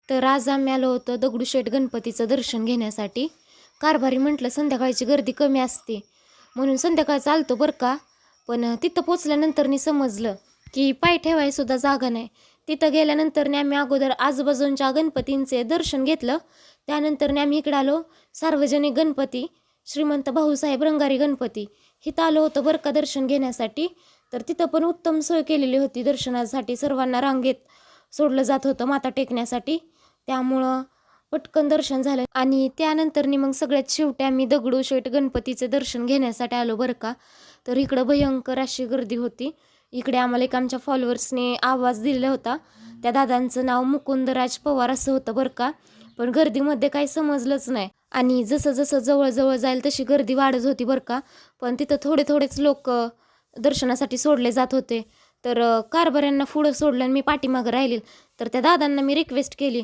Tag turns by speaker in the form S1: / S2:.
S1: तर आज आम्ही आलो होतो दगडूशेठ गणपतीचं दर्शन घेण्यासाठी. कारभारी म्हटलं संध्याकाळची गर्दी कमी असते म्हणून संध्याकाळ चालतो बरं का. पण तिथं पोचल्यानंतर समजलं की पाय ठेवायसुद्धा जागा नाही. तिथं गेल्यानंतर आम्ही अगोदर आजूबाजूंच्या गणपतींचे दर्शन घेतलं. त्यानंतर आम्ही इकडे आलो सार्वजनिक गणपती श्रीमंत भाऊसाहेब रंगारी गणपती इथं आलो होतो बरं का दर्शन घेण्यासाठी. तर तिथं पण उत्तम सोय केलेली होती दर्शनासाठी. सर्वांना रांगेत सोडलं जात होतं माथा टेकण्यासाठी. त्यामुळं पटकन दर्शन झालं आणि त्यानंतर मग सगळ्यात शेवटी आम्ही दगडूशेठ गणपतीचे दर्शन घेण्यासाठी आलो बरं का. तर इकडं भयंकर अशी गर्दी होती. इकडे आम्हाला एक आमच्या फॉलोअर्सने आवाज दिलेला होता. त्या दादांचं नाव मुकुंदराज पवार असं होतं बरं का. पण गर्दीमध्ये काही समजलंच नाही आणि जसं जसं जवळ जाईल तशी गर्दी वाढत होती बरं का. पण तिथं थोडेच लोक दर्शनासाठी सोडले जात होते. तर कारभाऱ्यांना पुढं सोडलं आणि मी पाठीमागं राहिले. तर त्या दादांना मी रिक्वेस्ट केली